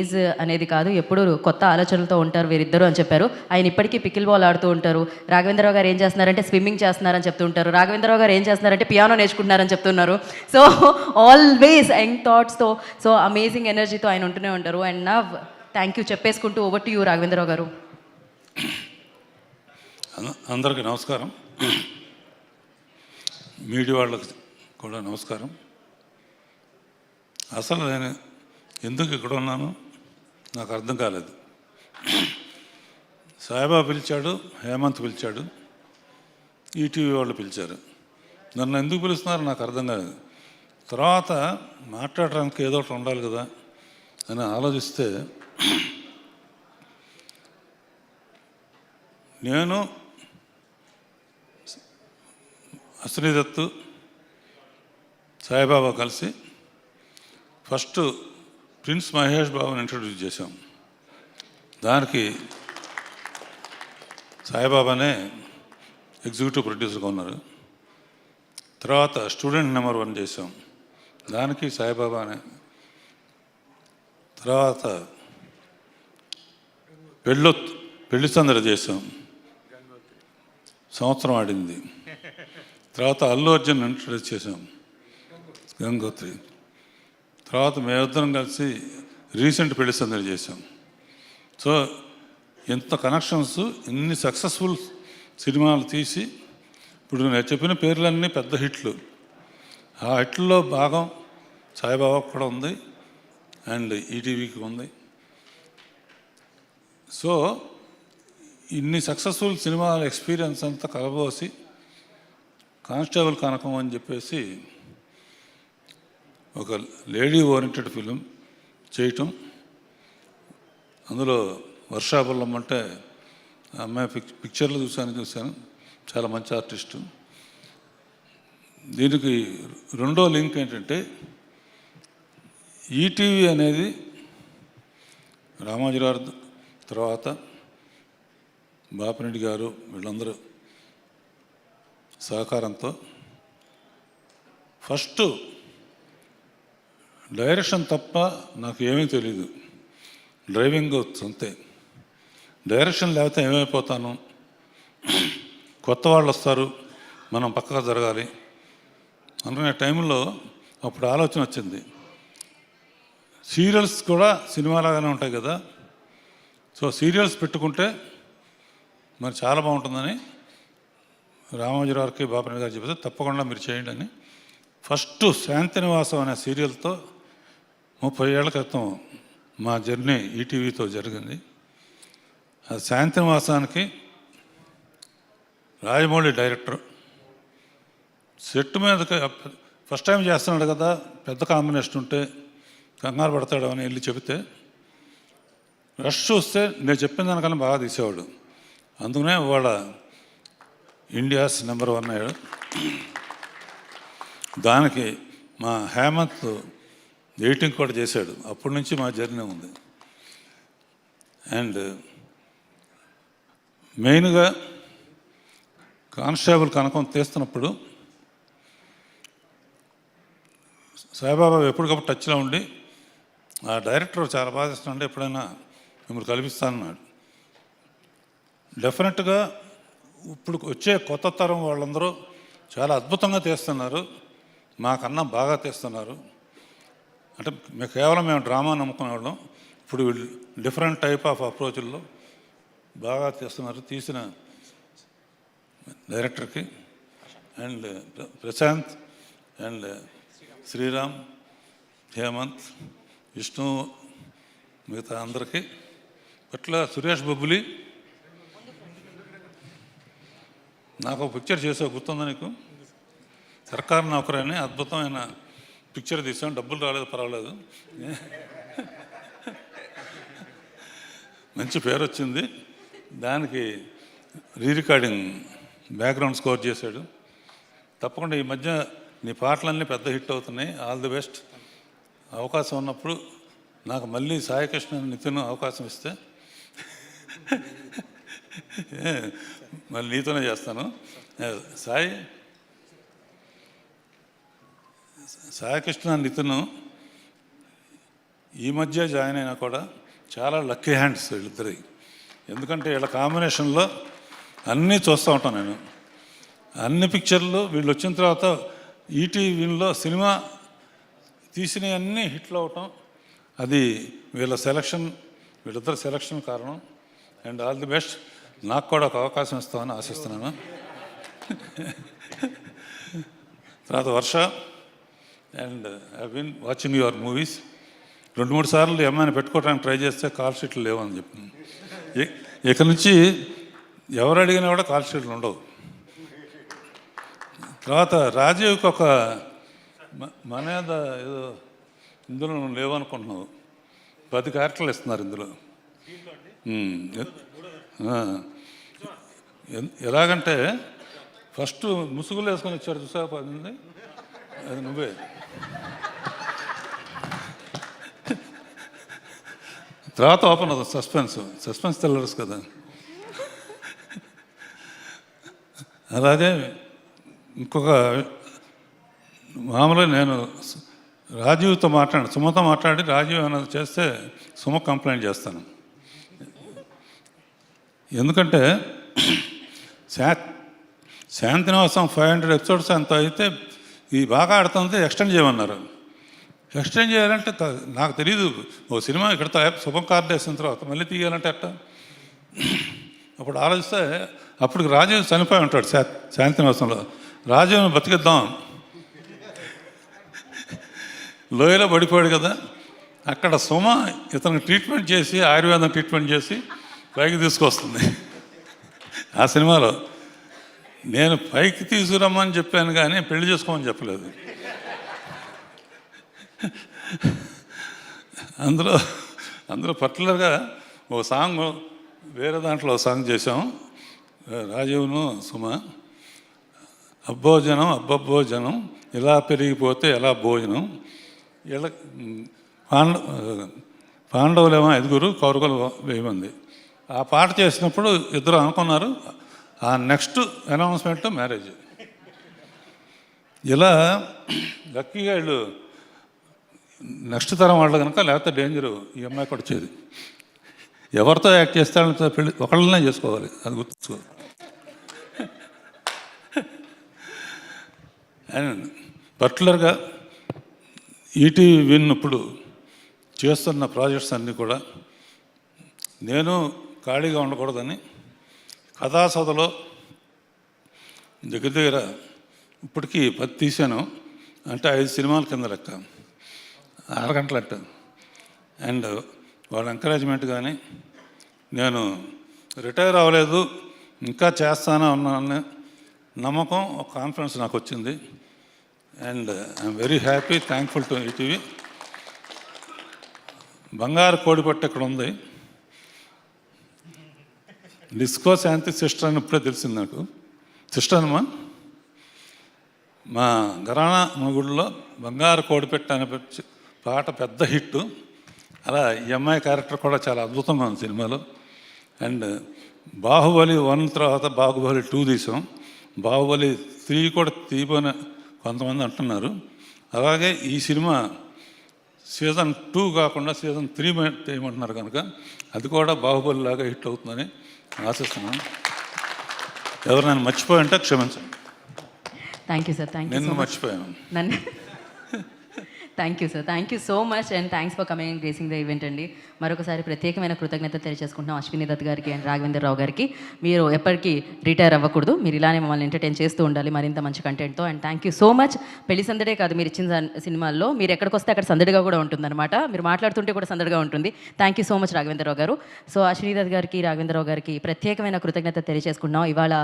Age అనేది కాదు, ఎప్పుడు కొత్త ఆలోచనలతో ఉంటారు వీరిద్దరు అని చెప్పారు. ఆయన ఇప్పటికీ పికిల్ బాల్ ఆడుతూ ఉంటారు. రాఘవేంద్రరావు గారు ఏం చేస్తున్నారంటే స్విమ్మింగ్ చేస్తున్నారని చెప్తూ ఉంటారు. రాఘవేంద్రరావు గారు ఏం చేస్తున్నారంటే పియానో నేర్చుకుంటున్నారని చెప్తున్నారు. సో ఆల్వేస్ యంగ్ థాట్స్తో, సో అమేజింగ్ ఎనర్జీతో ఆయన ఉంటూనే ఉంటారు. అండ్ నా థ్యాంక్ యూ చెప్పేసుకుంటూ ఓవర్ టు యూ రాఘవేంద్రరావు గారు. అందరికీ నమస్కారం. మీడియా వాళ్ళకి కూడా నమస్కారం. అసలు నేను ఎందుకు ఇక్కడ ఉన్నాను నాకు అర్థం కాలేదు. సాయిబాబా పిలిచాడు, హేమంత్ పిలిచాడు, ఈటీవీ వాళ్ళు పిలిచారు. నన్ను ఎందుకు పిలుస్తున్నారో నాకు అర్థం కాలేదు. తర్వాత మాట్లాడడానికి ఏదో ఒకటి ఉండాలి కదా అని ఆలోచిస్తే నేను అశ్విని దత్తు సాయిబాబా కలిసి ఫస్ట్ ప్రిన్స్ మహేష్ బాబుని ఇంట్రడ్యూస్ చేశాం. దానికి సాయిబాబానే ఎగ్జిక్యూటివ్ ప్రొడ్యూసర్గా ఉన్నారు. తర్వాత స్టూడెంట్ నెంబర్ 1 చేసాం, దానికి సాయిబాబానే. తర్వాత పెళ్ళి సందడి చేసాం, సంవత్సరం ఆడింది. తర్వాత అల్లు అర్జున్ ఇంట్రడ్యూస్ చేసాం, గంగోత్రి. తర్వాత మేమిద్దరం కలిసి రీసెంట్ పెళ్లి సందడి చేసాం. సో ఎంత కనెక్షన్స్, ఇన్ని సక్సెస్ఫుల్ సినిమాలు తీసి ఇప్పుడు నేను చెప్పిన పేర్లన్నీ పెద్ద హిట్లు. ఆ హిట్లలో భాగం సాయిబాబాకు కూడా ఉంది అండ్ ఈటీవీకి ఉంది. సో ఇన్ని సక్సెస్ఫుల్ సినిమాల ఎక్స్పీరియన్స్ అంతా కలబోసి కానిస్టేబుల్ కనకం అని చెప్పేసి ఒక లేడీ ఓరియంటెడ్ ఫిలిం చేయటం. అందులో వర్షాబుల్లం అంటే అమ్మాయి పిక్చర్లు చూశాను, చాలా మంచి ఆర్టిస్టు. దీనికి రెండో లింక్ ఏంటంటే ఈటీవీ అనేది రామోజీరావు తర్వాత బాపిరెడ్డి గారు వీళ్ళందరూ సహకారంతో ఫస్ట్ డైరెక్షన్ తప్ప నాకు ఏమీ తెలీదు, డ్రైవింగ్ అంతే. డైరెక్షన్ లేకపోతే ఏమైపోతాను, కొత్త వాళ్ళు వస్తారు, మనం పక్కగా జరగాలి అనుకునే టైంలో అప్పుడు ఆలోచన వచ్చింది, సీరియల్స్ కూడా సినిమాలాగానే ఉంటాయి కదా, సో సీరియల్స్ పెట్టుకుంటే మరి చాలా బాగుంటుందని రామోజీరావుకి బాపిరెడ్డి గారు చెబితే తప్పకుండా మీరు చేయండి అని ఫస్ట్ శాంతినివాసం అనే సీరియల్తో 30 ఏళ్ల క్రితం మా జర్నీ ఈటీవీతో జరిగింది. ఆ శాంతినివాసానికి రాజమౌళి డైరెక్టర్ సెట్ మీదకి ఫస్ట్ టైం చేస్తున్నాడు కదా, పెద్ద కాంబినేషన్ ఉంటే కంగారు పడతాడు అని వెళ్ళి చెబితే రష్ చూస్తే నేను చెప్పిన దానికన్నా బాగా తీసేవాడు. అందుకనే వాళ్ళ ఇండియాస్ నెంబర్ 1 అయ్యాడు. దానికి మా హేమంత్ ఎడిటింగ్ కూడా చేశాడు. అప్పటి నుంచి మా జర్నీ ఉంది. అండ్ మెయిన్గా కానిస్టేబుల్ కనకం తీస్తున్నప్పుడు సాయిబాబా ఎప్పటికప్పుడు టచ్లో ఉండి ఆ డైరెక్టర్ చాలా బాగా చేస్తున్నాడు, ఎప్పుడైనా మిమ్మల్ని కల్పిస్తానన్నాడు. డెఫినెట్గా ఇప్పుడు వచ్చే కొత్త తరం వాళ్ళందరూ చాలా అద్భుతంగా తీస్తున్నారు, మాకన్నా బాగా తీస్తున్నారు. అంటే కేవలం మేము డ్రామా నమ్ముకునేవాళ్ళం, ఇప్పుడు డిఫరెంట్ టైప్ ఆఫ్ అప్రోచ్ల్లో బాగా తీస్తున్నారు. తీసిన డైరెక్టర్కి అండ్ ప్రశాంత్ అండ్ శ్రీరామ్, హేమంత్, విష్ణు, మిగతా అందరికీ. అట్లా సురేష్ బొబ్బులి నాకు ఒక పిక్చర్ చేసావు, గుర్తుందా నీకు? సర్కార్ నౌకర్ అని అద్భుతమైన పిక్చర్ తీసాం, డబ్బులు రాలేదు పర్వాలేదు, మంచి పేరు వచ్చింది. దానికి రికార్డింగ్ బ్యాక్గ్రౌండ్ స్కోర్ చేశాడు. తప్పకుండా ఈ మధ్య నీ పాటలన్నీ పెద్ద హిట్ అవుతున్నాయి, ఆల్ ది బెస్ట్. అవకాశం ఉన్నప్పుడు నాకు మళ్ళీ సాయికృష్ణ నితిన్ అవకాశం ఇస్తే మళ్ళీ నీతోనే చేస్తాను. సాయికృష్ణ నితిన్ ఈ మధ్య జాయిన్ అయినా కూడా చాలా లక్కీ హ్యాండ్స్ వీళ్ళిద్దరి. ఎందుకంటే వీళ్ళ కాంబినేషన్లో అన్నీ చూస్తూ ఉంటాను నేను. అన్ని పిక్చర్లు వీళ్ళు వచ్చిన తర్వాత ఈటీవీలో సినిమా తీసినవన్నీ హిట్లు అవటం, అది వీళ్ళిద్దరు సెలక్షన్ కారణం. And all the best. నాకు కూడా ఒక అవకాశం ఇస్తామని ఆశిస్తున్నాను. తర్వాత Varsha, and I been watching your movies. 2-3 సార్లు ఏమైనా పెట్టుకోవడానికి ట్రై చేస్తే కాల్ షీట్లు లేవని చెప్పింది. ఇక నుంచి ఎవరు అడిగినా కూడా కాల్ షీట్లు ఉండవు. తర్వాత రాజీవ్కి ఒక మనేద ఏదో ఇందులో నువ్వు లేవనుకుంటున్నావు, 10 క్యారెక్టర్లు ఇస్తున్నారు ఇందులో. ఎలాగంటే ఫస్ట్ ముసుగులు వేసుకొని ఇచ్చారు చూసావు, 10 అది నువ్వే. తర్వాత ఓపెన్ అవుతుంది సస్పెన్స్ తెల్లరుసు కదా. అలాగే ఇంకొక మామూలుగా నేను రాజీవ్తో సుమతో మాట్లాడి రాజీవ్ అన్నది చేస్తే సుమ కంప్లైంట్ చేస్తాను. ఎందుకంటే శాంతినివాసం 500 ఎపిసోడ్స్ అంత అయితే ఈ బాగా ఆడుతుంది, ఎక్స్టెండ్ చేయమన్నారు. ఎక్స్టెండ్ చేయాలంటే నాకు తెలియదు, ఓ సినిమా ఇక్కడ శుభం కార్డు వేసిన తర్వాత మళ్ళీ తీయాలంటే అట్ట. అప్పుడు ఆలోచిస్తే అప్పటికి రాజీవ్ చనిపోయి ఉంటాడు శాంతినివాసంలో. రాజీవ్ని బతికిద్దాం, లోయలో పడిపోయాడు కదా. అక్కడ సుమ ఇతనికి ట్రీట్మెంట్ చేసి, ఆయుర్వేదం ట్రీట్మెంట్ చేసి పైకి తీసుకొస్తుంది. ఆ సినిమాలో నేను పైకి తీసుకురమ్మని చెప్పాను కానీ పెళ్లి చేసుకోమని చెప్పలేదు. అందులో పర్టికులర్గా ఒక సాంగ్, వేరే దాంట్లో సాంగ్ చేసాం రాజీవ్ను సుమ. అబ్బోజనం అబ్బబ్బోజనం ఇలా పెరిగిపోతే ఎలా భోజనం, ఇలా పాండవులేమో 5, కౌరవులు 1000 మంది. ఆ పాట చేసినప్పుడు ఇద్దరు అనుకున్నారు, ఆ నెక్స్ట్ అనౌన్స్మెంట్ మ్యారేజ్. ఇలా లక్కీగా వీళ్ళు నెక్స్ట్ తరం వాళ్ళు కనుక, లేకపోతే డేంజరు ఈ అమ్మాయి కూడా వచ్చేది. ఎవరితో యాక్ట్ చేస్తాడంటే పెళ్ళి ఒకళ్ళనే చేసుకోవాలి, అది గుర్తుంచుకోవాలి. అండ్ పర్టికులర్గా ఈటీవీ విన్ ఇప్పుడు చేస్తున్న ప్రాజెక్ట్స్ అన్నీ కూడా నేను ఖాళీగా ఉండకూడదని కథాసభలో దగ్గర ఇప్పటికీ 10 తీశాను. అంటే 5 సినిమాల కింద లెక్క, 6 గంటలు అట్ట. అండ్ వాళ్ళ ఎంకరేజ్మెంట్ కానీ, నేను రిటైర్ అవ్వలేదు ఇంకా చేస్తాను అన్న నమ్మకం, ఒక కాన్ఫిడెన్స్ నాకు వచ్చింది. And I'm very happy, thankful to ETV. బంగారు కోడిపట్టు ఇక్కడ ఉంది, డిస్కో శాంతి సిస్టర్ అని ఇప్పుడే తెలిసింది నాకు. సిస్టర్ అమ్మా, మా ఘరానా మొగుడులో బంగారు కోడిపెట్టు అనే పాట పెద్ద హిట్. అలా ఈ అమ్మాయి క్యారెక్టర్ కూడా చాలా అద్భుతంగా ఉంది సినిమాలో. అండ్ బాహుబలి 1 తర్వాత బాహుబలి 2 తీసాం. బాహుబలి 3 కూడా తీయబోని కొంతమంది అంటున్నారు. అలాగే ఈ సినిమా సీజన్ 2 కాకుండా సీజన్ 3 చేయమంటున్నారు కనుక అది కూడా బాహుబలి లాగా హిట్ అవుతుందని ఆశిస్తున్నాను. ఎవరు మర్చిపోయి ఉంటే క్షమించండి. Thank you sir. నిన్ను మర్చిపోయాను. నన్ను thank you sir, thank you so much and thanks for coming and gracing the event అండి. మరొకసారి ప్రత్యేకమైన కృతజ్ఞత తెలియజేసుకుంటున్నాం అశ్విని దత్ గారికి అండ్ రాఘవేంద్రరావు గారికి. మీరు ఎప్పటికీ రిటైర్ అవ్వకూడదు, మీరు ఇలానే మమ్మల్ని ఎంటర్టైన్ చేస్తూ ఉండాలి మరింత మంచి కంటెంట్తో. And thank you so much. పెళ్లి సందడే కాదు, మీరు ఇచ్చిన సినిమాల్లో మీరు ఎక్కడికి వస్తే అక్కడ సందడిగా కూడా ఉంటుందన్నమాట. మీరు మాట్లాడుతుంటే కూడా సందడిగా ఉంటుంది. Thank you so much Raghavendra Rao గారు. సో అశ్విని దత్ గారికి, రాఘవేంద్రరావు గారికి ప్రత్యేకమైన కృతజ్ఞత తెలియజేసుకుంటున్నాం. ఇవాళ